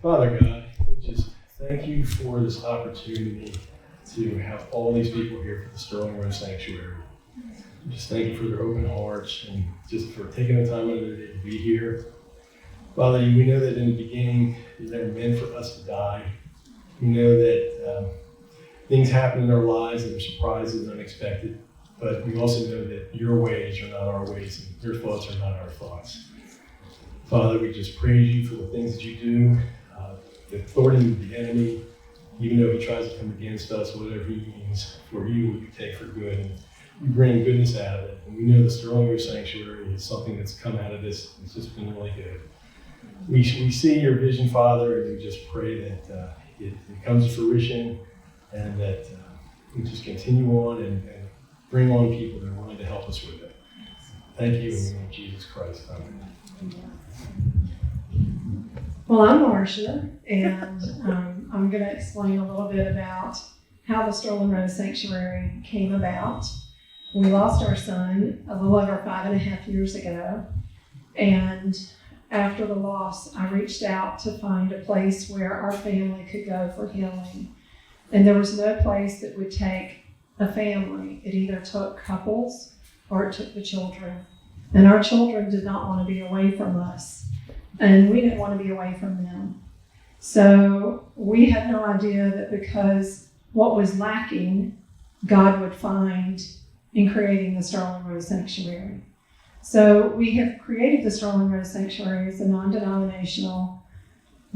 Father God, just thank you for this opportunity to have all these people here for the Sterling Road Sanctuary. Just thank you for their open hearts and just for taking the time out of their day to be here. Father, we know that in the beginning, you never meant for us to die. We know that things happen in our lives that are surprises, unexpected, but we also know that your ways are not our ways and your thoughts are not our thoughts. Father, we just praise you for the things that you do, the authority of the enemy, even though he tries to come against us, whatever he means for you take for good, and you bring goodness out of it. And we know the Sterling Road Sanctuary is something that's come out of this. It's just been really good. We see your vision, Father, and we just pray that it comes to fruition and that we just continue on and bring on people that are willing to help us with it. Thank you in the name of Jesus Christ. Amen. Well, I'm Marcia, and I'm going to explain a little bit about how the Sterling Road Sanctuary came about. We lost our son a little over 5.5 years ago, and after the loss, I reached out to find a place where our family could go for healing. And there was no place that would take a family. It either took couples or it took the children. And our children did not want to be away from us. And we didn't want to be away from them. So we had no idea that because what was lacking, God would find in creating the Sterling Road Sanctuary. So we have created the Sterling Road Sanctuary as a non-denominational,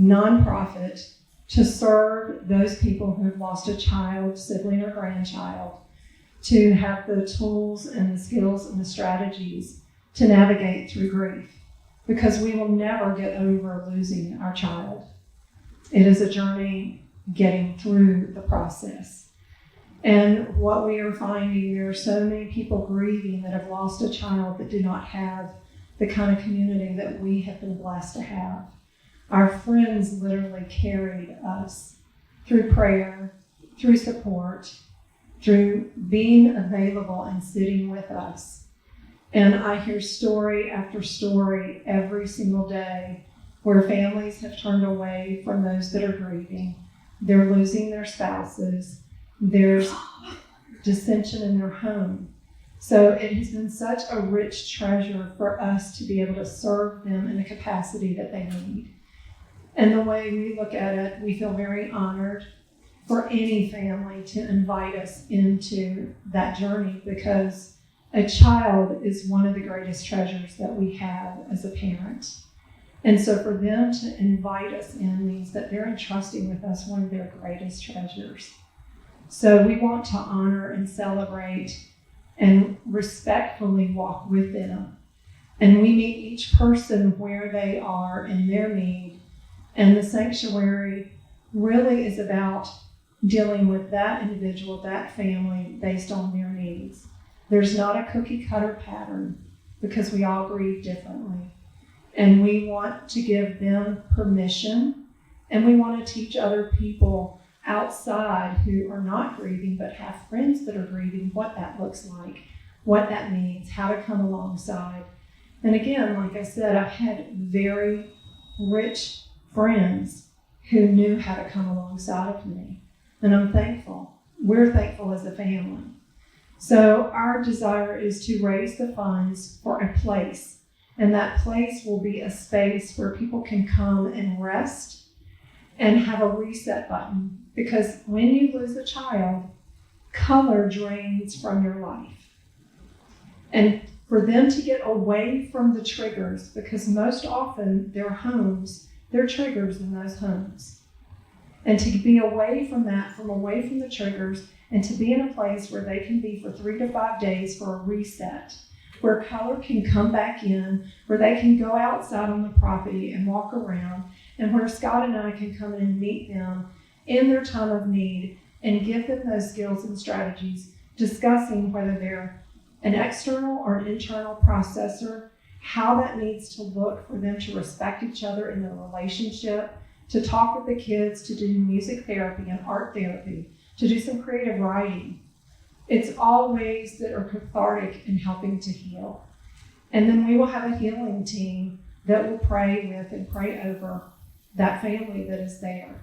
nonprofit to serve those people who have lost a child, sibling, or grandchild, to have the tools and the skills and the strategies to navigate through grief. Because we will never get over losing our child. It is a journey getting through the process. And what we are finding, there are so many people grieving that have lost a child that do not have the kind of community that we have been blessed to have. Our friends literally carried us through prayer, through support, through being available and sitting with us. And I hear story after story every single day where families have turned away from those that are grieving. They're losing their spouses. There's dissension in their home. So it has been such a rich treasure for us to be able to serve them in the capacity that they need. And the way we look at it, we feel very honored for any family to invite us into that journey, because a child is one of the greatest treasures that we have as a parent. And so for them to invite us in means that they're entrusting with us one of their greatest treasures. So we want to honor and celebrate and respectfully walk with them. And we meet each person where they are in their need. And the sanctuary really is about dealing with that individual, that family, based on their needs. There's not a cookie cutter pattern, because we all grieve differently. And we want to give them permission, and we want to teach other people outside who are not grieving but have friends that are grieving what that looks like, what that means, how to come alongside. And again, like I said, I've had very rich friends who knew how to come alongside of me. And I'm thankful. We're thankful as a family. So our desire is to raise the funds for a place, and that place will be a space where people can come and rest and have a reset button, because when you lose a child, color drains from your life. And for them to get away from the triggers, because most often their homes, they're triggers in those homes. And to be away from that, away from the triggers, and to be in a place where they can be for 3 to 5 days for a reset, where color can come back in, where they can go outside on the property and walk around, and where Scott and I can come in and meet them in their time of need and give them those skills and strategies, discussing whether they're an external or an internal processor, how that needs to look for them to respect each other in their relationship, to talk with the kids, to do music therapy and art therapy, to do some creative writing. It's all ways that are cathartic in helping to heal. And then we will have a healing team that will pray with and pray over that family that is there.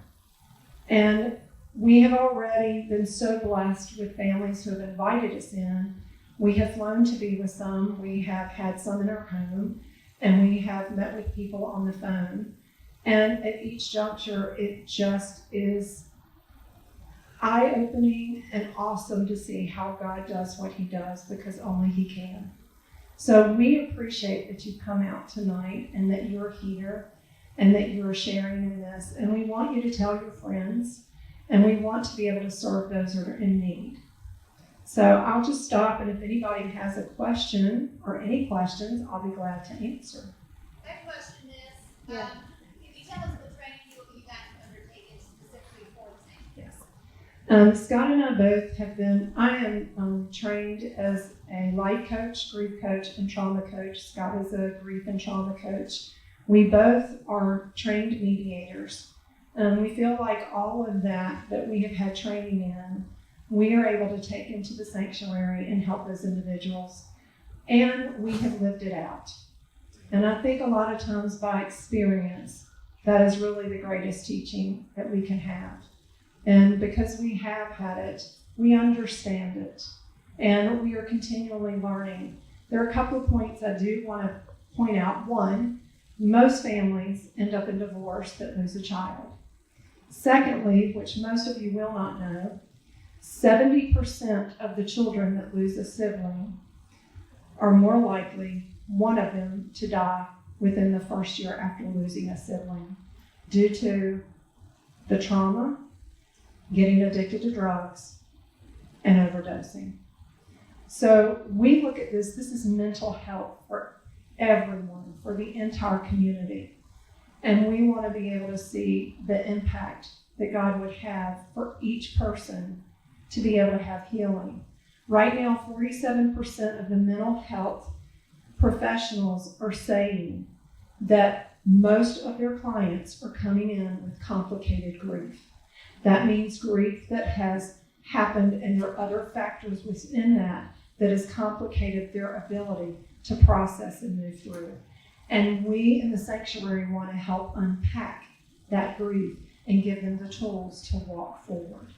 And we have already been so blessed with families who have invited us in. We have flown to be with some, we have had some in our home, and we have met with people on the phone. And at each juncture, it just is eye-opening and awesome to see how God does what he does, because only he can. So we appreciate that you've come out tonight and that you're here and that you're sharing in this. And we want you to tell your friends, and we want to be able to serve those that are in need. So I'll just stop, and if anybody has a question or any questions, I'll be glad to answer. My question is, Yeah. can you tell us the training you guys have undertaken specifically for the sanctuary? Scott and I both have been, I am trained as a life coach, grief coach, and trauma coach. Scott is a grief and trauma coach. We both are trained mediators. We feel like all of that we have had training in, we are able to take into the sanctuary and help those individuals. And we have lived it out. And I think a lot of times by experience, that is really the greatest teaching that we can have. And because we have had it, we understand it, and we are continually learning. There are a couple of points I do want to point out. One, most families end up in divorce that lose a child. Secondly, which most of you will not know, 70% of the children that lose a sibling are more likely, one of them, to die within the first year after losing a sibling due to the trauma, getting addicted to drugs, and overdosing. So we look at this is mental health for everyone, for the entire community. And we want to be able to see the impact that God would have for each person to be able to have healing. Right now, 47% of the mental health professionals are saying that most of their clients are coming in with complicated grief. That means grief that has happened, and there are other factors within that has complicated their ability to process and move through. And we in the sanctuary want to help unpack that grief and give them the tools to walk forward.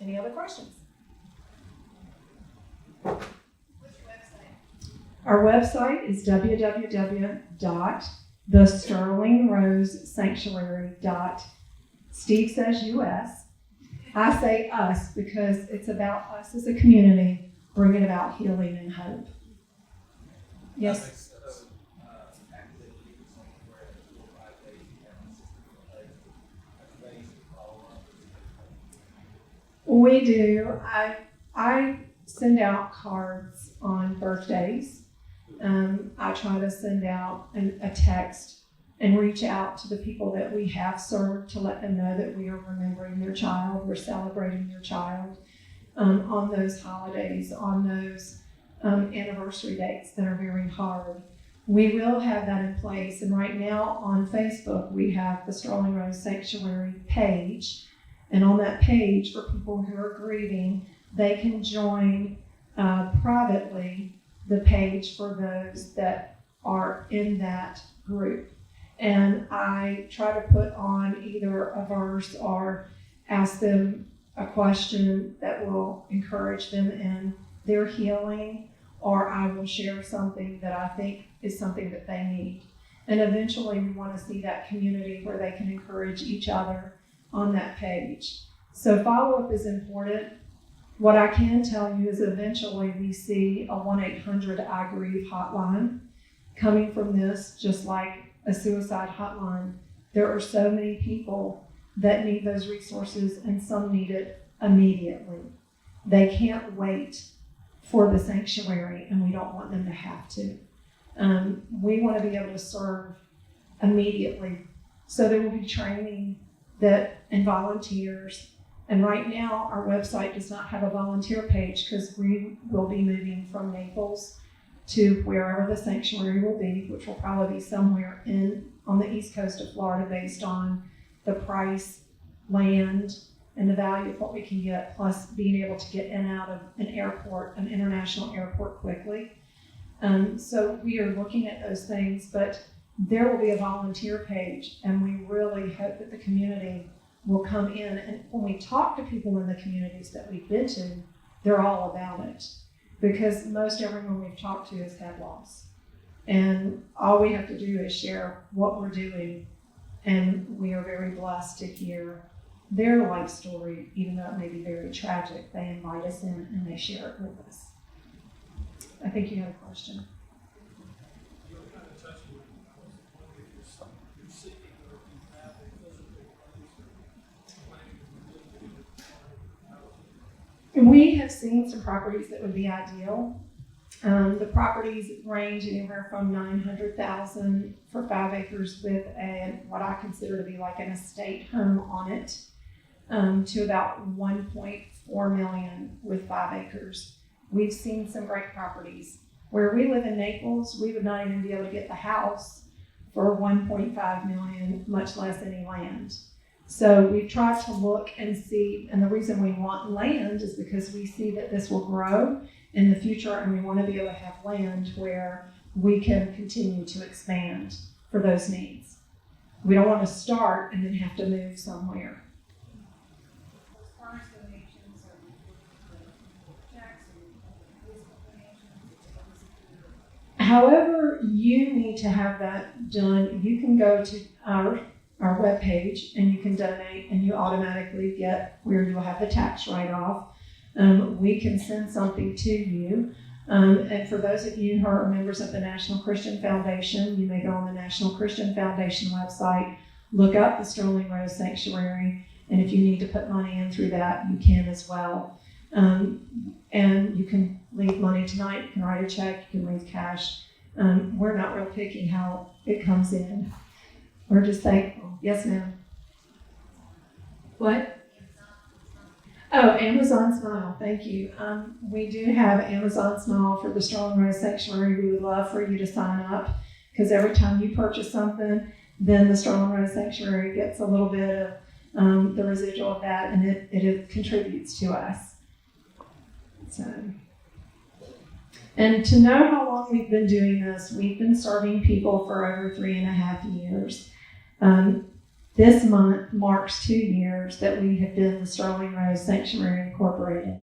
Any other questions? What's your website? Our website is www.thesterlingrosesanctuary.com. Steve says US. I say us because it's about us as a community bringing about healing and hope. Yes? We do. I send out cards on birthdays. I try to send out a text and reach out to the people that we have served to let them know that we are remembering their child, we're celebrating their child on those holidays, on those anniversary dates that are very hard. We will have that in place, and right now on Facebook we have the Sterling Rose Sanctuary page, and on that page for people who are grieving, they can join privately the page for those that are in that group. And I try to put on either a verse or ask them a question that will encourage them in their healing, or I will share something that I think is something that they need. And eventually we want to see that community where they can encourage each other on that page. So follow-up is important. What I can tell you is eventually we see a 1-800-I-GRIEVE hotline coming from this, just like a suicide hotline. There are so many people that need those resources, and some need it immediately. They can't wait for the sanctuary, and we don't want them to have to. We want to be able to serve immediately. So there will be training and volunteers. And right now, our website does not have a volunteer page because we will be moving from Naples to wherever the sanctuary will be, which will probably be somewhere on the east coast of Florida based on the price, land, and the value of what we can get, plus being able to get in and out of an international airport quickly. So we are looking at those things, but there will be a volunteer page, and we really hope that the community will come in. And when we talk to people in the communities that we've been to, they're all about it, because most everyone we've talked to has had loss. And all we have to do is share what we're doing, and we are very blessed to hear their life story, even though it may be very tragic. They invite us in and they share it with us. I think you had a question. You were kind of touching on it. I was wondering if you're seeking or if you have a physical place or planning to live in housing. And we have seen some properties that would be ideal. The properties range anywhere from $900,000 for 5 acres with what I consider to be like an estate home on it, to about $1.4 million with 5 acres. We've seen some great properties. Where we live in Naples, we would not even be able to get the house for $1.5 million, much less any land. So we've tried to look and see, and the reason we want land is because we see that this will grow in the future, and we want to be able to have land where we can continue to expand for those needs. We don't want to start and then have to move somewhere. As far as donations or checks or physical donations, However you need to have that done, you can go to our webpage and you can donate, and you automatically get where you'll have the tax write-off. We can send something to you. And for those of you who are members of the National Christian Foundation, you may go on the National Christian Foundation website, look up the Sterling Rose Sanctuary, and if you need to put money in through that, you can as well. And you can leave money tonight, you can write a check, you can leave cash. We're not real picky how it comes in. We're just thankful. Yes, ma'am. What? Oh, Amazon Smile. Thank you. We do have Amazon Smile for the Sterling Rose Sanctuary. We would love for you to sign up, because every time you purchase something, then the Sterling Rose Sanctuary gets a little bit of the residual of that, and it contributes to us. So, and to know how long we've been doing this, we've been serving people for over 3.5 years. This month marks 2 years that we have been the Sterling Rose Sanctuary Incorporated.